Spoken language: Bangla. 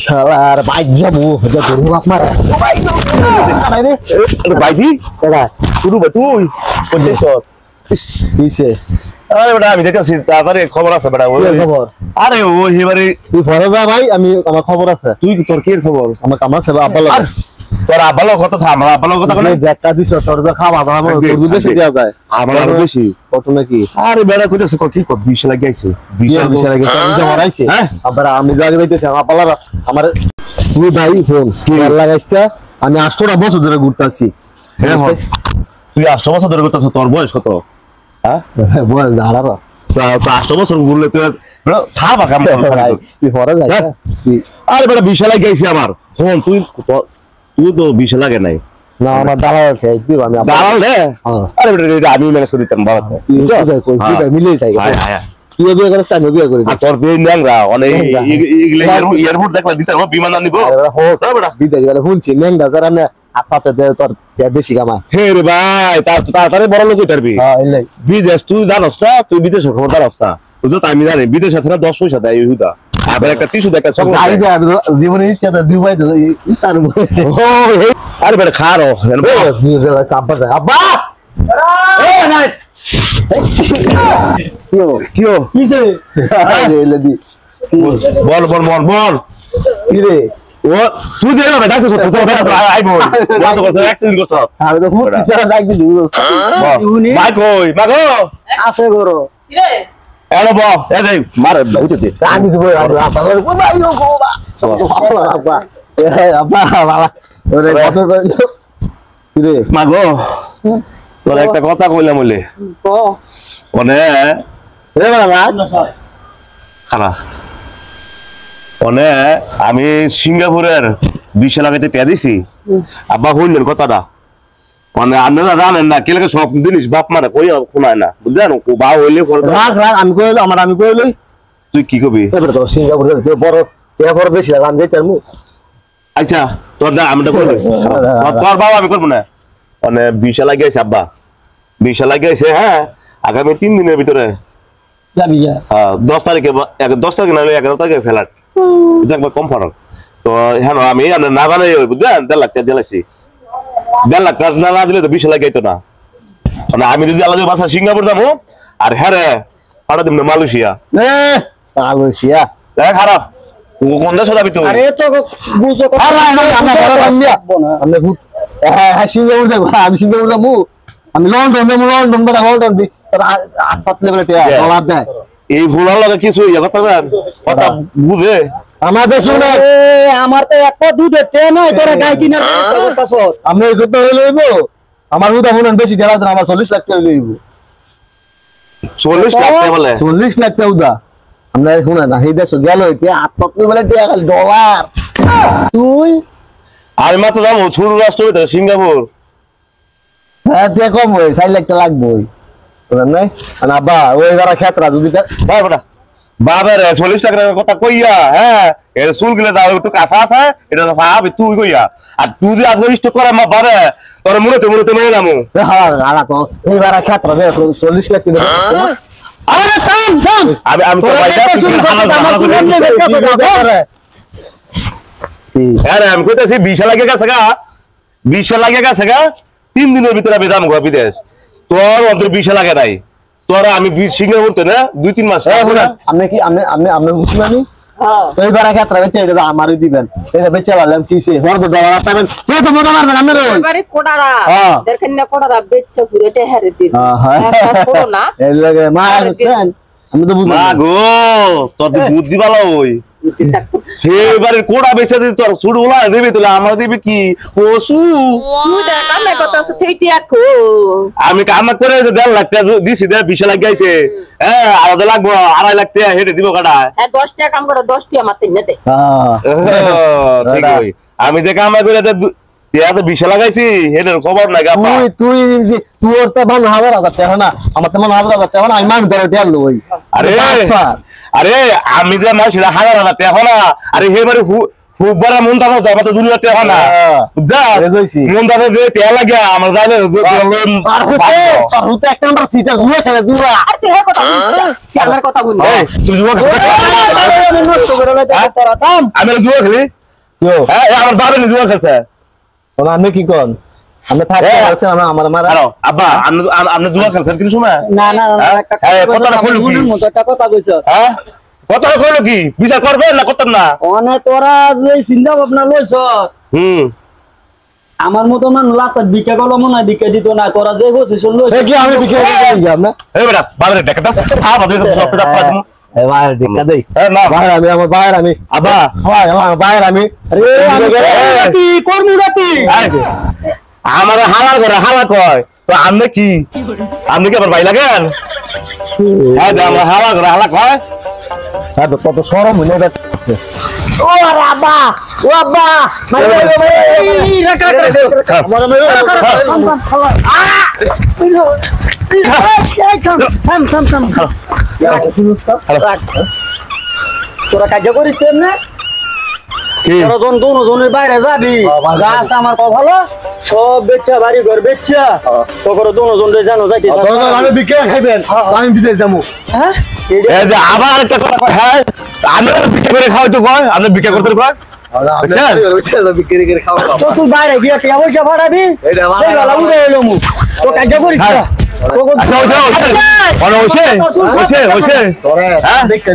শালার বাইক যাবো যা গরু বাপ মারা বাইজি শুরু তুই আরে বেটা আমি দেখেছি তারপরে খবর আছে বেটা খবর আরে ও এবারে তুই ঘরে যা ভাই আমি আমার খবর আছে তুই তোর কি খবর আমার কাম আছে আব্বা তোর আব্বালো কথা থাম আব্বালো কথা বলে ব্যাগটা দিছ তোর যা খাওয়া দাওয়া তোর বেশি দেওয়া যায় আমার আরো বেশি কত নাকি আরে বেটা কইতাছে কি কর 20 লাগে আইছে 20 লাগে আমি মারাইছে হ্যাঁ আবার আমি জায়গা যাইতেছি আব্বালা আমার তুই ভাই ফোন কি লাগাইছটা আমি 8টা বছর ধরে ঘুরতাছি হ্যাঁ তুই 8 বছর ধরে ঘুরতাছ তোর বয়স কত হ্যাঁ বয়স 18 তো 8 বছর ঘুরলে তুই খাবা কাম তুই পরে যাই আরে বেটা 20 লাগে আইছে আমার ফোন তুই তো 20 লাগে নাই না আমার দালাল আছে কি আমি দালাল রে আরে বেটা আমি ম্যানেজ করি দিতাম বাবা তুই যাই কই তুই মিলেই যাই তুই বিয়ে করিস আমি বিয়ে করি আর তোর বিয়ে ন্যাংরা অনেক ইগলে এয়ারপোর্ট দেখলা দিতাম বিমান আনিব না বেটা বিদায় গেলে শুনছি ন্যাংরা যারা না আপাতে দে তোর বেশি কামা হে রে ভাই তাড়াতাড়ি বড় লোক হইতারবি হ্যাঁ এলাই বিদেশ তুই জানোস না তুই বিদেশের খবর জানোস না বুঝছো আমি জানি বিদেশ আছে না 10 পয়সা দেয় ইহুদা আবার একটা টিস্যু দেখা সব আই দে জীবনে ইচ্ছা তো দুবাই তো তার ও আরে বেটা খারো আব্বা আব্বা এ নাই কিও কিসে আরে এলাদি বল কি রে ও তুই দে না ডাকছ তো আই বল বন্ধ করছ অ্যাক্সিডেন্ট করছ আমি তো খুব ইচ্ছা ডাক দি দোস্ত ভাই কই মাগো আছে গরো কি রে এলো ব এ দে মার বহুত দে আমি তো আব্বা ও ভাই ও আব্বা এ আব্বা বাবা ওরে কত কি রে মাগো তোর একটা কথা কইলাম বলে ক ওনে এ বাবা খারা ওনে আমি সিঙ্গাপুরের 20 লাগাইতে পেয়ে দিছি আব্বা হইলেন কথাটা মানে আপনারা জানেন না কেলে সব জিনিস বাপ মারা কই শোনায় না বুঝলেন বা হইলে রাখ আমি কইলো আমি কইলই তুই কি কবি এবারে তো সিঙ্গাপুর বড় বড় বেশি লাগাম যাইতার মু আচ্ছা তোর না আমি তো কইবো তোর বাবা আমি করব না মানে 20 লাগাইছে আব্বা 20 লাগাইছে হ্যাঁ আগামী 3 দিনের ভিতরে যাবি যা হ্যাঁ 10 তারিখে 10 তারিখে না 11 তারিখে ফ্লাইট দেখবা কম ফারাক তো হ্যাঁ আমি না জানাই বুঝলেন 1.5 লাখ টাকা দিলাইছি 1.5 লাখ টাকা না দিলে তো 20 লাগাইতো না মানে আমি যদি আলাদা বাসা সিঙ্গাপুর যাবো আর হ্যাঁ রে পাঠা দিব না মালয়েশিয়া মালয়েশিয়া দেখ খারাপ কোন দেশে যাবি তুই আরে তো বুঝো কথা আমরা বড় বান্দিয়া আমরা ভূত হ্যাঁ সিঙ্গাপুর যাব আমি সিঙ্গাপুর যাবো আমি লন্ডন বড় লন্ডন বি তোর 8 লেভেলে ডলার দেয় এই ভুলার লাগে কিছু ইয়া করতে পারবেন কথা বুঝে আমার দেশ না আমার তো এক পা দুধে ট্রেন হয় তোরা গাই কিনার করতাছ আমি এই করতে লইব আমার হুদা মনে বেশি ঢালা দেন আমার 40 লাখ টাকা লইব 40 লাখ টাকা বলে 40 লাখ টাকা হুদা আমরা শুনা না এই দেশ গেল এতে 8 লেভেলে টাকা খালি ডলার তুই আমি মাত্র যাবো ছোট রাষ্ট্র ভিতরে সিঙ্গাপুর হ্যাঁ তে কম হয় 4 লাখ টাকা লাগবে বুঝলেন নাই না বা ওই যারা ক্ষেত্রা যদি ভাই বেটা বাবার 40 টাকার কথা কইয়া হ্যাঁ এর চুল গিলে দাও একটু কাঁচা আছে এটা তো ভাবি তুই কইয়া আর তুই যদি আজ স্টক করে মা বাবা তোর মুড়তে মেয়ে নামু হ্যাঁ আলা তো এই যারা ক্ষেত্রা 40 লাখ টাকা আরে থাম আমি তো ভাই আরে আমি কইতাছি 20 লাগে গেছে গা 20 লাগে গেছে গা 3 দিনের ভিতরে আমি দাম গো বিদেশ তোর অন্তর 20 লাগে নাই তোরা আমি সিঙ্গাপুর তো না 2-3 মাস আপনি কি আপনি বুঝছেন আমি তো এইবার ক্ষেত্রে বেচে এটা আমারই দিবেন এটা বেচে বললাম কিসে হর তো ডলার পাবেন তুই তো মজা মারবেন আপনি রে এবারে কোড়ারা দেখেন না কোড়ারা বেচছে ঘুরেতে হেরে দিন হ্যাঁ করো না এই লাগে মা বুঝছেন আমি তো বুঝলাম মা গো তোর বুদ্ধি ভালো ওই সেবারে কোড়া বেচে দিই তোর ছুট বলা দিবি তোলা আমরা দিবি কি পশু তুই দেখ আমি কথা আছে থেইটি আকো আমি কাম করে 1.5 লাখ টাকা দিছি দে 20 লাখ গাইছে হ্যাঁ আর ওদের লাগবো 2.5 লাখ টাকা হেডে দিব কাটা হ্যাঁ 10 টাকা কাম করে 10 টি আমার তিন দে ঠিক হই আমি যে কাম করে টিয়া তো 20 লাগাইছি হেডের খবর নাই গা তুই তোর তো 1,000 টাকা না আমার তো 1,000 টাকা না আমি মান ধরে টিয়া লই আরে আমি যে মাসে 1,000 টাকা না আরে হেবারে খুব বড় মন দাদা যাবা তো দুনিয়া তে হয় না যা এ কইছি। মন দাদা যে তে লাগে আমার জানে যে আর হতে এক নাম্বার সিটা জুয়া খেলে জুয়া আর তুই হ্যাঁ কথা বলিস খেলার কথা বলিস এই তুই জুয়া আমি নষ্ট করে লাইতে তোরা থাম আমি জুয়া খেলি ইয়ো হ্যাঁ আমার বাবা নি জুয়া খেলছে ওনা আমি কি কোন আমরা থাকতে হ্যাঁ। পারছেন আমরা আমার মারা আরো আব্বা আপনি জুয়া খেলছেন কিন্তু সময় না না না একটা কথাটা কইলো কি? মনের মতো একটা কথা কইছ হ্যাঁ কথাটা কইলো কি বিচার করবে না করতেন না অনে তোরা যে চিন্তা ভাবনা লইছ হুম আমার মতো মান লাচাত ভিক্ষা করলো মনে হয় ভিক্ষা দিত না তোরা যে বসে শুনলো এ কি আমি বিকে দিই আপনা এই বেটা বাবারে দেখা হ্যাঁ বাবা দেখো সব পেটা পড়া এ ভাই দেখা দেই না ভাই আমি আমার ভাইয়ের আমি আব্বা ভাই আমার ভাইয়ের আমি রাতি কর্মরাতি আমার হালা কয় তো আপনি কি আমার ভাই লাগেন হ্যাঁ আমার হালা কয় হ্যাঁ তো কত শরম হইলো এটা ও রাবা ও আব্বা মানে এই রাখ আমার আমি থাম তোরা কাজ করিস না কি তোরা যখন দুজনের বাইরে যাবি যা আছে আমার কথা ভালো সব বেচা বাড়ি ঘর বেচা তোর দুজন জানো যাইতে আমি বিকে খাইবেন আমি বিদেশ যাবো হ্যাঁ এই যে আবার একটা কথা কয়, হ্যাঁ আমি বিক্রি করে খাওয়াই তো কয় আপনি বিক্রি করতে কয় বিক্রি করে খাওয়া তো তুই বাইরে গিয়ে টাকা পয়সা পাঠাবি এইটা আমার- এই গলা উড়ে এলো মু তো কাজ করিস না আচ্ছা হইছে হ্যাঁ তোরে দেখতে